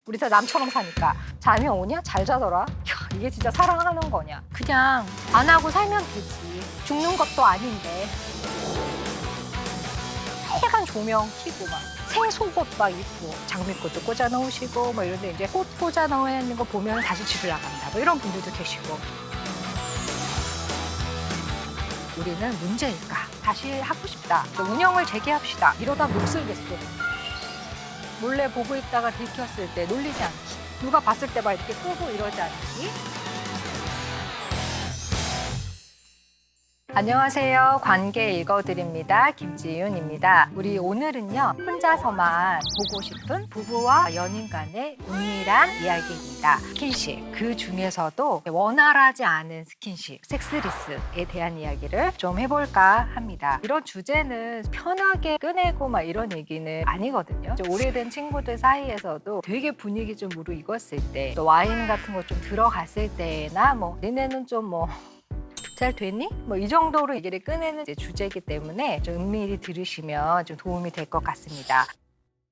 우리 다 남처럼 사니까 잠이 오냐? 잘 자더라. 이야, 이게 진짜 사랑하는 거냐? 그냥 안 하고 살면 되지. 죽는 것도 아닌데. 하얀 조명 켜고 막 생속옷 막 입고 장미꽃도 꽂아 놓으시고 뭐 이런데 이제 꽃 꽂아 놓아 있는 거 보면 다시 집을 나간다. 뭐 이런 분들도 계시고. 우리는 문제일까? 다시 하고 싶다. 운영을 재개합시다. 이러다 못 살겠어. 몰래 보고 있다가 들켰을 때 놀리지 않기. 누가 봤을 때 막 이렇게 끄고 이러지 않기. 안녕하세요. 관계 읽어드립니다. 김지윤입니다. 우리 오늘은요. 혼자서만 보고 싶은 부부와 연인 간의 은밀한 이야기입니다. 스킨십. 그 중에서도 원활하지 않은 스킨십, 섹스리스에 대한 이야기를 좀 해볼까 합니다. 이런 주제는 편하게 꺼내고 막 이런 얘기는 아니거든요. 오래된 친구들 사이에서도 되게 분위기 좀 무르익었을 때, 또 와인 같은 거 좀 들어갔을 때나 뭐 니네는 좀 뭐 잘 됐니? 뭐 이 정도로 얘기를 꺼내는 주제이기 때문에 좀 은밀히 들으시면 좀 도움이 될 것 같습니다.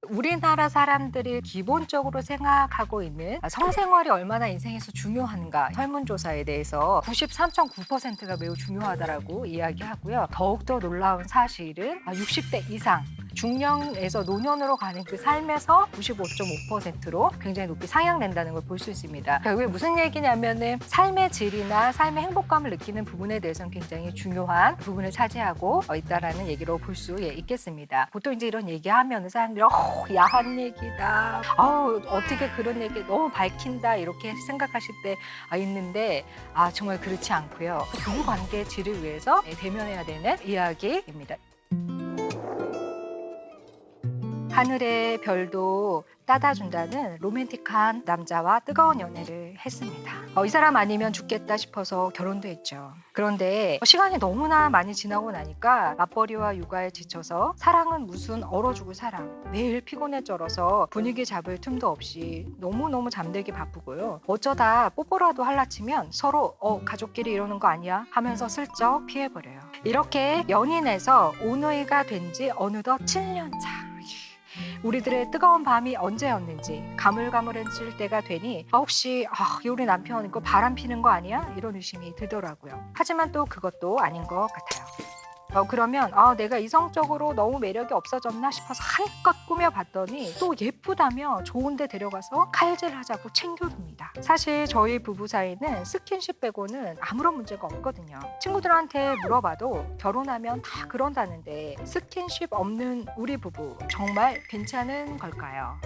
우리나라 사람들이 기본적으로 생각하고 있는 성생활이 얼마나 인생에서 중요한가 설문조사에 대해서 93.9%가 매우 중요하다고 이야기하고요. 더욱더 놀라운 사실은 60대 이상 중년에서 노년으로 가는 그 삶에서 95.5%로 굉장히 높이 상향된다는 걸 볼 수 있습니다. 결국에 무슨 얘기냐면은 삶의 질이나 삶의 행복감을 느끼는 부분에 대해서는 굉장히 중요한 부분을 차지하고 있다라는 얘기로 볼 수 있겠습니다. 보통 이제 이런 얘기하면 사람들이 야한 얘기다. 어떻게 그런 얘기 너무 밝힌다 이렇게 생각하실 때 있는데 정말 그렇지 않고요. 부부 관계 질을 위해서 대면해야 되는 이야기입니다. 하늘의 별도 따다준다는 로맨틱한 남자와 뜨거운 연애를 했습니다. 이 사람 아니면 죽겠다 싶어서 결혼도 했죠. 그런데 시간이 너무나 많이 지나고 나니까 맞벌이와 육아에 지쳐서 사랑은 무슨 얼어 죽을 사랑. 매일 피곤해 쩔어서 분위기 잡을 틈도 없이 너무너무 잠들기 바쁘고요. 어쩌다 뽀뽀라도 할라치면 서로 가족끼리 이러는 거 아니야? 하면서 슬쩍 피해버려요. 이렇게 연인에서 오누이가 된 지 어느덧 7년 차. 우리들의 뜨거운 밤이 언제였는지 가물가물해질 때가 되니 혹시 우리 남편 이거 바람 피는 거 아니야? 이런 의심이 들더라고요. 하지만 또 그것도 아닌 것 같아요. 그러면 내가 이성적으로 너무 매력이 없어졌나 싶어서 한껏 꾸며봤더니 또 예쁘다며 좋은 데 데려가서 칼질하자고 챙겨줍니다. 사실 저희 부부 사이는 스킨십 빼고는 아무런 문제가 없거든요. 친구들한테 물어봐도 결혼하면 다 그런다는데 스킨십 없는 우리 부부 정말 괜찮은 걸까요?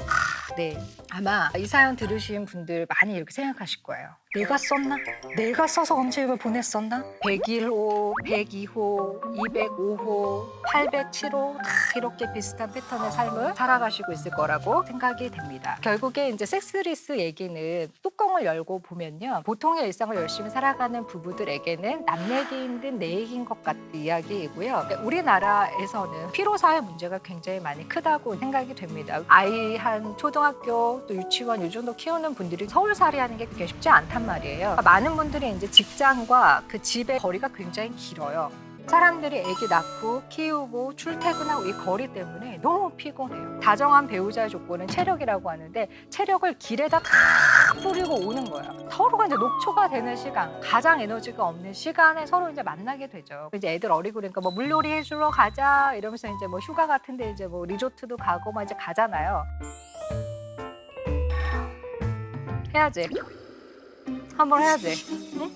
네, 아마 이 사연 들으신 분들 많이 이렇게 생각하실 거예요. 내가 썼나? 내가 써서 엄지를 보냈었나? 101호, 102호, 205호, 807호 다 이렇게 비슷한 패턴의 삶을 살아가시고 있을 거라고 생각이 됩니다. 결국에 이제 섹스리스 얘기는 뚜껑을 열고 보면요. 보통의 일상을 열심히 살아가는 부부들에게는 남 얘기 힘든 내 얘기인 것 같은 이야기이고요. 우리나라에서는 피로사회 문제가 굉장히 많이 크다고 생각이 됩니다. 아이 한 초등학교 또 유치원 이 정도 키우는 분들이 서울살이 하는 게 그렇게 쉽지 않단 말이에요. 많은 분들이 이제 직장과 그 집의 거리가 굉장히 길어요. 사람들이 아기 낳고 키우고 출퇴근하고 이 거리 때문에 너무 피곤해요. 다정한 배우자의 조건은 체력이라고 하는데 체력을 길에다 다 뿌리고 오는 거예요. 서로가 이제 녹초가 되는 시간, 가장 에너지가 없는 시간에 서로 이제 만나게 되죠. 이제 애들 어리고 그러니까 뭐 물놀이 해주러 가자 이러면서 이제 뭐 휴가 같은데 이제 뭐 리조트도 가고 막 이제 가잖아요. 해야지. 한번 해야지. 응?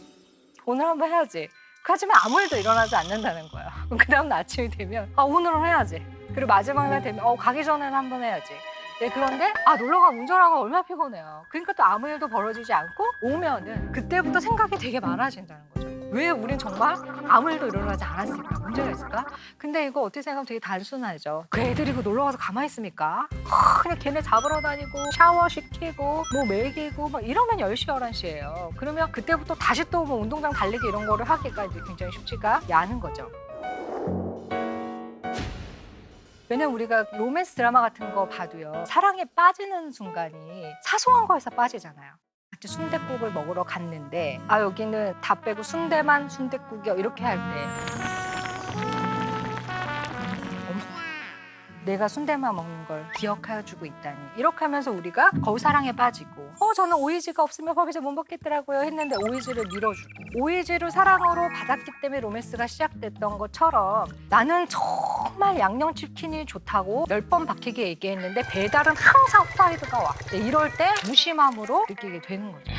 오늘 한번 해야지. 하지만 아무 일도 일어나지 않는다는 거야. 그 다음 날 아침이 되면 오늘은 해야지. 그리고 마지막 날 되면 가기 전에는 한번 해야지. 네, 그런데 놀러가 운전하고 얼마나 피곤해요. 그러니까 또 아무 일도 벌어지지 않고 오면은 그때부터 생각이 되게 많아진다는 거죠. 왜 우린 정말 아무 일도 일어나지 않았을까? 문제가 있을까? 근데 이거 어떻게 생각하면 되게 단순하죠. 그 애들이 그 놀러 가서 가만히 있습니까? 그냥 걔네 잡으러 다니고 샤워시키고 뭐 먹이고 막 이러면 10시, 11시예요. 그러면 그때부터 다시 또 뭐 운동장 달리기 이런 거를 하기가 이제 굉장히 쉽지가 않은 거죠. 왜냐면 우리가 로맨스 드라마 같은 거 봐도요. 사랑에 빠지는 순간이 사소한 거에서 빠지잖아요. 같이 순댓국을 먹으러 갔는데 여기는 다 빼고 순대만 순댓국이요 이렇게 할 때 내가 순대만 먹는 걸 기억해주고 있다니. 이렇게 하면서 우리가 거울 사랑에 빠지고 저는 오이지가 없으면 밥을 잘 못 먹겠더라고요 했는데 오이지를 밀어주고 오이지를 사랑으로 받았기 때문에 로맨스가 시작됐던 것처럼 나는 정말 양념치킨이 좋다고 10번 박히게 얘기했는데 배달은 항상 프라이드가 와. 이럴 때 무심함으로 느끼게 되는 거죠.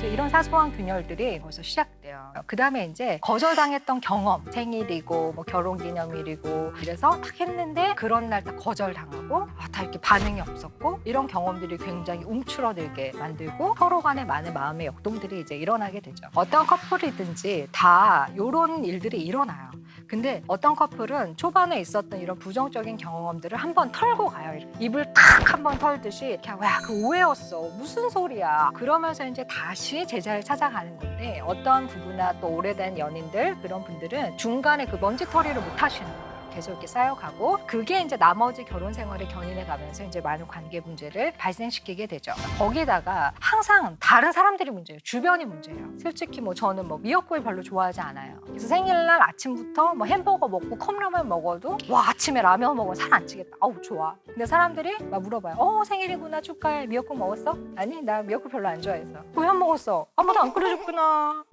이런 사소한 균열들이 벌써 시작돼요. 그 다음에 이제 거절당했던 경험, 생일이고 뭐 결혼기념일이고 이래서 딱 했는데 그런 날 딱 거절당하고 다 이렇게 반응이 없었고 이런 경험들이 굉장히 움츠러들게 만들고 서로 간에 많은 마음의 역동들이 이제 일어나게 되죠. 어떤 커플이든지 다 이런 일들이 일어나요. 근데 어떤 커플은 초반에 있었던 이런 부정적인 경험들을 한번 털고 가요. 입을 탁 한번 털듯이 야, 그 오해였어. 무슨 소리야. 그러면서 이제 다시 제자를 찾아가는 건데 어떤 부부나 또 오래된 연인들 그런 분들은 중간에 그 먼지털이를 못 하시는 거예요. 계속 이렇게 쌓여가고 그게 이제 나머지 결혼 생활에 견인해 가면서 이제 많은 관계 문제를 발생시키게 되죠. 거기다가 항상 다른 사람들이 문제예요. 주변이 문제예요. 솔직히 뭐 저는 뭐 미역국을 별로 좋아하지 않아요. 그래서 생일날 아침부터 뭐 햄버거 먹고 컵라면 먹어도 와 아침에 라면 먹으면 살 안 찌겠다. 아우 좋아. 근데 사람들이 막 물어봐요. 생일이구나 축하해. 미역국 먹었어? 아니 나 미역국 별로 안 좋아해서. 왜 안 먹었어? 아무도 안 끓여줬구나.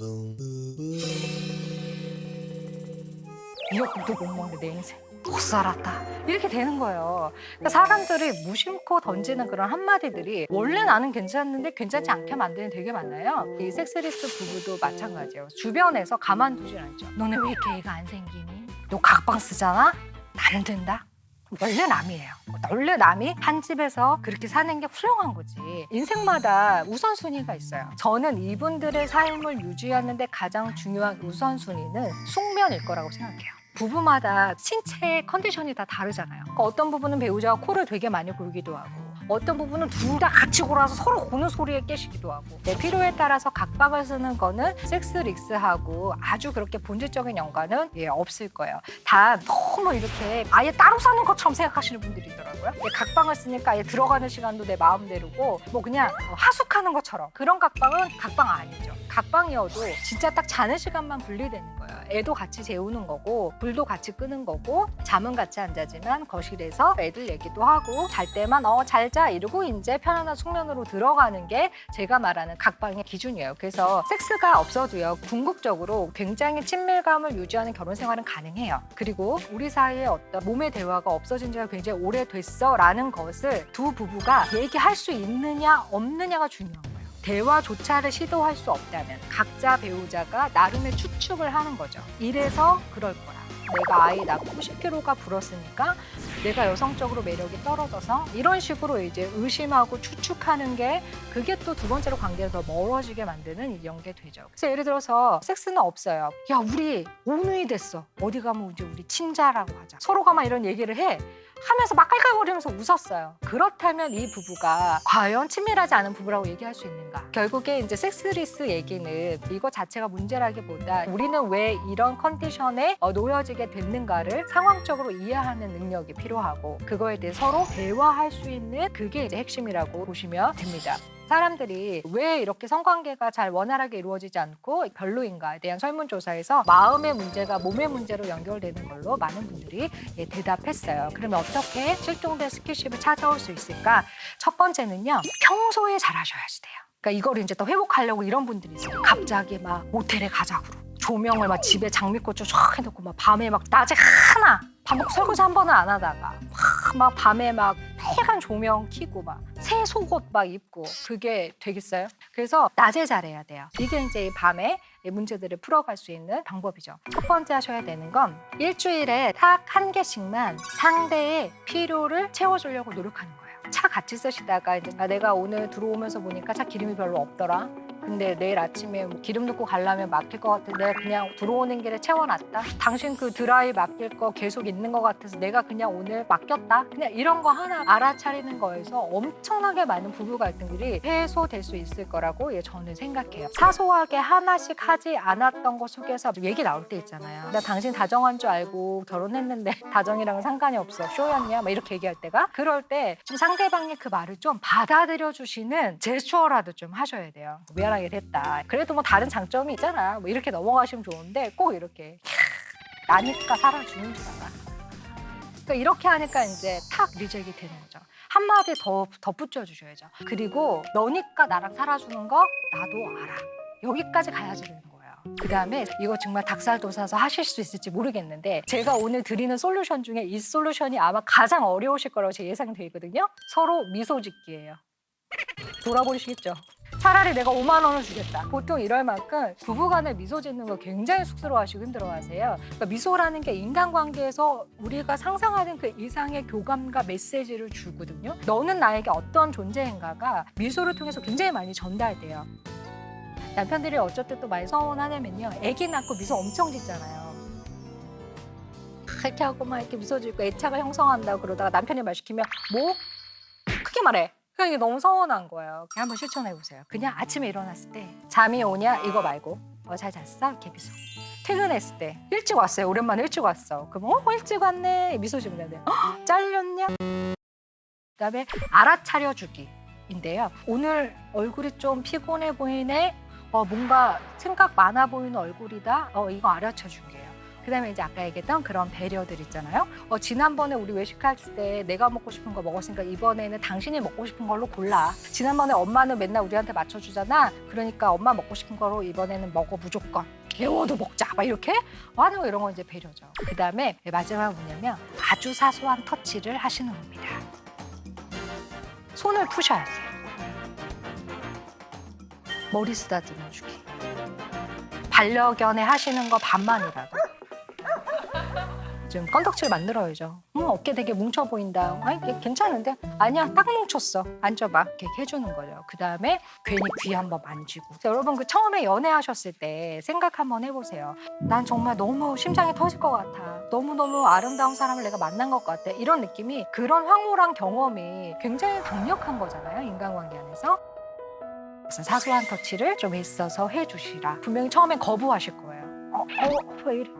미역국도 못 먹는데 내 인생 못 살았다 이렇게 되는 거예요. 그러니까 사람들이 무심코 던지는 그런 한마디들이 원래 나는 괜찮은데 괜찮지 않게 만드는 되게 많아요. 이 섹스리스 부부도 마찬가지예요. 주변에서 가만두질 않죠. 너네 왜 이렇게 애가 안 생기니? 너 각방 쓰잖아? 나는 된다? 원래 남이에요. 원래 남이 한 집에서 그렇게 사는 게 훌륭한 거지. 인생마다 우선순위가 있어요. 저는 이분들의 삶을 유지하는 데 가장 중요한 우선순위는 숙면일 거라고 생각해요. 부부마다 신체 컨디션이 다 다르잖아요. 그러니까 어떤 부부는 배우자가 코를 되게 많이 골기도 하고 어떤 부부는 둘 다 같이 골아서 서로 고는 소리에 깨시기도 하고 내 필요에 따라서 각방을 쓰는 거는 섹스릭스하고 아주 그렇게 본질적인 연관은 없을 거예요. 다 너무 이렇게 아예 따로 사는 것처럼 생각하시는 분들이 있더라고요. 각방을 쓰니까 아예 들어가는 시간도 내 마음대로고 뭐 그냥 하숙하는 것처럼 그런 각방은 각방 아니죠. 각방이어도 진짜 딱 자는 시간만 분리되는 거예요. 애도 같이 재우는 거고 불도 같이 끄는 거고 잠은 같이 안 자지만 거실에서 애들 얘기도 하고 잘 때만 잘 자 이러고 이제 편안한 숙면으로 들어가는 게 제가 말하는 각방의 기준이에요. 그래서 섹스가 없어도요 궁극적으로 굉장히 친밀감을 유지하는 결혼 생활은 가능해요. 그리고 우리 사이에 어떤 몸의 대화가 없어진 지가 굉장히 오래됐어 라는 것을 두 부부가 얘기할 수 있느냐 없느냐가 중요한 거예요. 대화조차를 시도할 수 없다면 각자 배우자가 나름의 추측을 하는 거죠. 이래서 그럴 거야. 내가 아이 낳고 10kg가 불었으니까 내가 여성적으로 매력이 떨어져서 이런 식으로 이제 의심하고 추측하는 게 그게 또 두 번째로 관계가 더 멀어지게 만드는 이런 게 되죠. 그래서 예를 들어서 섹스는 없어요. 야 우리 오누이 됐어. 어디 가면 이제 우리 친자라고 하자. 서로가 막 이런 얘기를 해. 하면서 막 깔깔거리면서 웃었어요. 그렇다면 이 부부가 과연 친밀하지 않은 부부라고 얘기할 수 있는가? 결국에 이제 섹스리스 얘기는 이거 자체가 문제라기보다 우리는 왜 이런 컨디션에 놓여지게 됐는가를 상황적으로 이해하는 능력이 필요하고 그거에 대해 서로 대화할 수 있는 그게 이제 핵심이라고 보시면 됩니다. 사람들이 왜 이렇게 성관계가 잘 원활하게 이루어지지 않고 별로인가에 대한 설문조사에서 마음의 문제가 몸의 문제로 연결되는 걸로 많은 분들이 대답했어요. 그러면 어떻게 실종된 스킨십을 찾아올 수 있을까? 첫 번째는요. 평소에 잘하셔야지 돼요. 그러니까 이거를 이제 또 회복하려고 이런 분들이 있어요. 갑자기 막 모텔에 가자고 조명을 막 집에 장미꽃을 쫙 해놓고 막 밤에 막 낮에 하나 밥 먹고 설거지 한 번은 안 하다가 막 밤에 막 빨간 조명 켜고 막 새 속옷 막 입고 그게 되겠어요? 그래서 낮에 잘해야 돼요. 이게 이제 이 밤에 문제들을 풀어갈 수 있는 방법이죠. 첫 번째 하셔야 되는 건 일주일에 딱 한 개씩만 상대의 필요를 채워주려고 노력하는 거예요. 차 같이 쓰시다가 이제 내가 오늘 들어오면서 보니까 차 기름이 별로 없더라. 근데 내일 아침에 기름 넣고 가려면 막힐 것 같은데 그냥 들어오는 길에 채워놨다. 당신 그 드라이 맡길 거 계속 있는 것 같아서 내가 그냥 오늘 맡겼다. 그냥 이런 거 하나 알아차리는 거에서 엄청나게 많은 부부 갈등들이 해소될 수 있을 거라고 저는 생각해요. 사소하게 하나씩 하지 않았던 것 속에서 얘기 나올 때 있잖아요. 나 당신 다정한 줄 알고 결혼했는데 다정이랑은 상관이 없어. 쇼였냐? 막 이렇게 얘기할 때가 그럴 때 좀 상대방의 그 말을 좀 받아들여 주시는 제스처라도 좀 하셔야 돼요. 미안하게 됐다. 그래도 뭐 다른 장점이 있잖아. 뭐 이렇게 넘어가시면 좋은데 꼭 이렇게 나니까 살아주는 줄 알아. 그러니까 이렇게 하니까 이제 탁 리젝이 되는 거죠. 한마디 더 덧붙여 주셔야죠. 그리고 너니까 나랑 살아주는 거 나도 알아. 여기까지 가야지 되는 거예요. 그다음에 이거 정말 닭살 돋아서 하실 수 있을지 모르겠는데 제가 오늘 드리는 솔루션 중에 이 솔루션이 아마 가장 어려우실 거라고 제 예상이 되거든요. 서로 미소 짓기예요. 돌아보시겠죠? 차라리 내가 5만 원을 주겠다. 보통 이럴 만큼 부부간에 미소 짓는 거 굉장히 쑥스러워하시고 힘들어하세요. 그러니까 미소라는 게 인간관계에서 우리가 상상하는 그 이상의 교감과 메시지를 주거든요. 너는 나에게 어떤 존재인가가 미소를 통해서 굉장히 많이 전달돼요. 남편들이 어쩔 때 또 많이 서운하냐면요. 아기 낳고 미소 엄청 짓잖아요. 이렇게 하고 막 이렇게 미소 짓고 애착을 형성한다고 그러다가 남편이 말 시키면 뭐? 크게 말해. 그러니까 이게 너무 서운한 거예요. 한번 실천해 보세요. 그냥 아침에 일어났을 때 잠이 오냐 이거 말고 잘 잤어? 이렇게 미소. 퇴근했을 때 일찍 왔어요. 오랜만에 일찍 왔어. 그럼 일찍 왔네 미소 지으면 돼요. 잘렸냐? 그다음에 알아차려주기인데요. 오늘 얼굴이 좀 피곤해 보이네. 뭔가 생각 많아 보이는 얼굴이다. 이거 알아차주기예요. 그다음에 이제 아까 얘기했던 그런 배려들 있잖아요. 지난번에 우리 외식할 때 내가 먹고 싶은 거 먹었으니까 이번에는 당신이 먹고 싶은 걸로 골라. 지난번에 엄마는 맨날 우리한테 맞춰주잖아. 그러니까 엄마 먹고 싶은 거로 이번에는 먹어 무조건. 매워도 먹자. 막 이렇게 하는 거 이런 건 이제 배려죠. 그다음에 마지막은 뭐냐면 아주 사소한 터치를 하시는 겁니다. 손을 푸셔야 돼요. 머리 쓰다듬어 주기. 반려견에 하시는 거 반만이라도. 좀 건덕지를 만들어야죠. 어깨 되게 뭉쳐 보인다. 이게 괜찮은데? 아니야, 딱 뭉쳤어. 앉아봐. 이렇게 해주는 거죠. 그 다음에 괜히 귀 한번 만지고. 자, 여러분 처음에 연애하셨을 때 생각 한번 해보세요. 난 정말 너무 심장이 터질 것 같아. 너무너무 아름다운 사람을 내가 만난 것 같아. 이런 느낌이 그런 황홀한 경험이 굉장히 강력한 거잖아요. 인간관계 안에서. 그래서 사소한 터치를 좀 있어서 해주시라. 분명히 처음엔 거부하실 거예요. 왜 이래?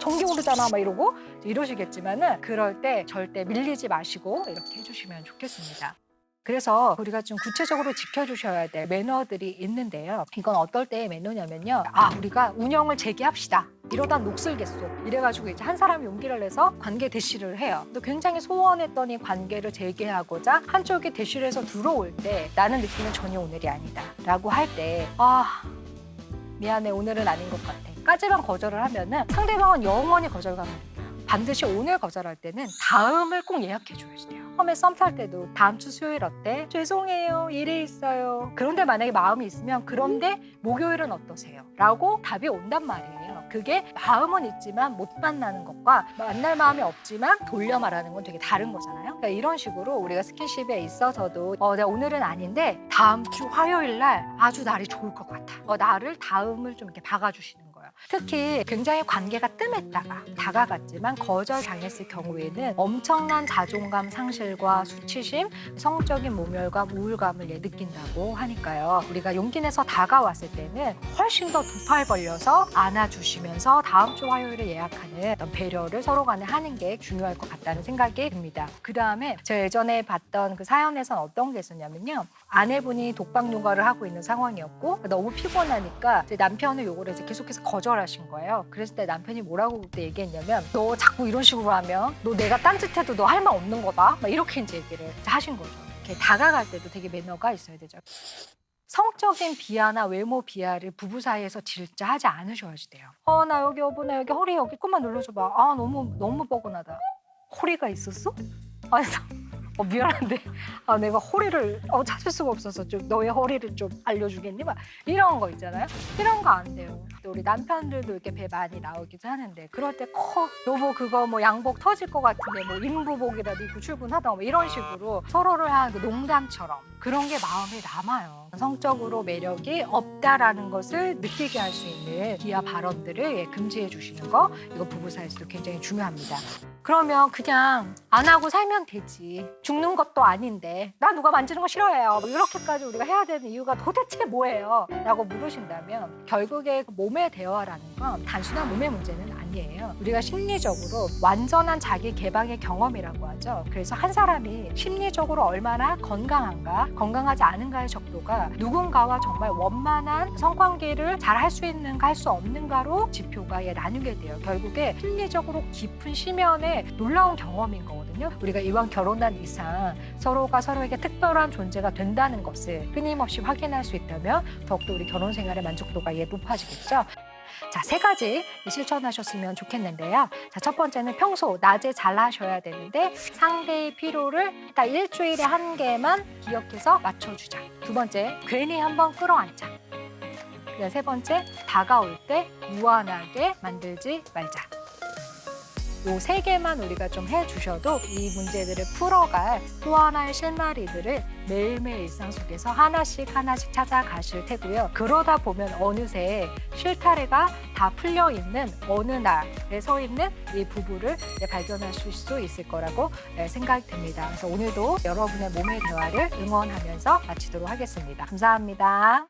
전기 오르잖아 막 이러고 이러시겠지만은 그럴 때 절대 밀리지 마시고 이렇게 해주시면 좋겠습니다. 그래서 우리가 좀 구체적으로 지켜주셔야 될 매너들이 있는데요. 이건 어떨 때의 매너냐면요. 우리가 운영을 재개합시다. 이러다 녹슬겠소. 이래가지고 이제 한 사람이 용기를 내서 관계 대시를 해요. 또 굉장히 소원했던 이 관계를 재개하고자 한쪽이 대시를 해서 들어올 때 나는 느끼는 전혀 오늘이 아니다. 라고 할 때 미안해 오늘은 아닌 것 같아. 까지만 거절을 하면은 상대방은 영원히 거절감을 느껴요. 반드시 오늘 거절할 때는 다음을 꼭 예약해 줘야지 돼요. 처음에 썸 탈 때도 다음 주 수요일 어때? 죄송해요 일이 있어요. 그런데 만약에 마음이 있으면 그런데 목요일은 어떠세요? 라고 답이 온단 말이에요. 그게 마음은 있지만 못 만나는 것과 만날 마음이 없지만 돌려 말하는 건 되게 다른 거잖아요. 그러니까 이런 식으로 우리가 스킨십에 있어서도 내가 오늘은 아닌데 다음 주 화요일 날 아주 날이 좋을 것 같아. 나를 다음을 좀 이렇게 박아주시는 거예요. 특히 굉장히 관계가 뜸했다가 다가갔지만 거절당했을 경우에는 엄청난 자존감 상실과 수치심, 성적인 모멸감, 우울감을 느낀다고 하니까요. 우리가 용기 내서 다가왔을 때는 훨씬 더 두 팔 벌려서 안아주시면서 다음 주 화요일에 예약하는 어떤 배려를 서로 간에 하는 게 중요할 것 같다는 생각이 듭니다. 그 다음에 제가 예전에 봤던 그 사연에선 어떤 게 있었냐면요. 아내분이 독박 육아를 하고 있는 상황이었고 너무 피곤하니까 남편은 요거를 이제 계속해서 거절하신 거예요. 그랬을 때 남편이 뭐라고 그때 얘기했냐면 너 자꾸 이런 식으로 하면 너 내가 딴짓해도 너 할 말 없는 거다. 막 이렇게 이제 얘기를 하신 거죠. 이렇게 다가갈 때도 되게 매너가 있어야 되죠. 성적인 비하나 외모 비하를 부부 사이에서 진짜 하지 않으셔야지 돼요. 나 여기 여보 나 여기 허리 여기 조금만 눌러줘봐. 너무 뻐근하다. 허리가 있었어? 미안한데 내가 허리를 찾을 수가 없어서 좀 너의 허리를 좀 알려주겠니? 막 이런 거 있잖아요. 이런 거 안 돼요. 또 우리 남편들도 이렇게 배 많이 나오기도 하는데 그럴 때 여보 그거 뭐 양복 터질 것 같은데 뭐 인부복이라도 입고 출근하다 뭐 이런 식으로 서로를 한 그 농담처럼 그런 게 마음에 남아요. 성적으로 매력이 없다라는 것을 느끼게 할 수 있는 비하 발언들을 금지해 주시는 거 이거 부부 사이에서도 굉장히 중요합니다. 그러면 그냥 안 하고 살면 되지. 죽는 것도 아닌데 나 누가 만지는 거 싫어해요. 뭐 이렇게까지 우리가 해야 되는 이유가 도대체 뭐예요? 라고 물으신다면 결국에 몸의 대화라는 건 단순한 몸의 문제는 아니에요. 아니에요. 우리가 심리적으로 완전한 자기 개방의 경험이라고 하죠. 그래서 한 사람이 심리적으로 얼마나 건강한가, 건강하지 않은가의 정도가 누군가와 정말 원만한 성관계를 잘 할 수 있는가 할 수 없는가로 지표가 나누게 돼요. 결국에 심리적으로 깊은 심연의 놀라운 경험인 거거든요. 우리가 이왕 결혼한 이상 서로가 서로에게 특별한 존재가 된다는 것을 끊임없이 확인할 수 있다면 더욱더 우리 결혼 생활의 만족도가 높아지겠죠. 자, 3가지 실천하셨으면 좋겠는데요. 자, 첫 번째는 평소 낮에 잘하셔야 되는데 상대의 필요를 딱 일주일에 1개만 기억해서 맞춰주자. 2번째, 괜히 한번 끌어안자. 그다음 3번째, 다가올 때 무한하게 만들지 말자. 요 3개만 우리가 좀 해주셔도 이 문제들을 풀어갈 또 하나의 실마리들을 매일매일 일상 속에서 하나씩 찾아가실 테고요. 그러다 보면 어느새 실타래가 다 풀려있는 어느 날에 서 있는 이 부부를 발견하실 수 있을 거라고 생각이 듭니다. 그래서 오늘도 여러분의 몸의 대화를 응원하면서 마치도록 하겠습니다. 감사합니다.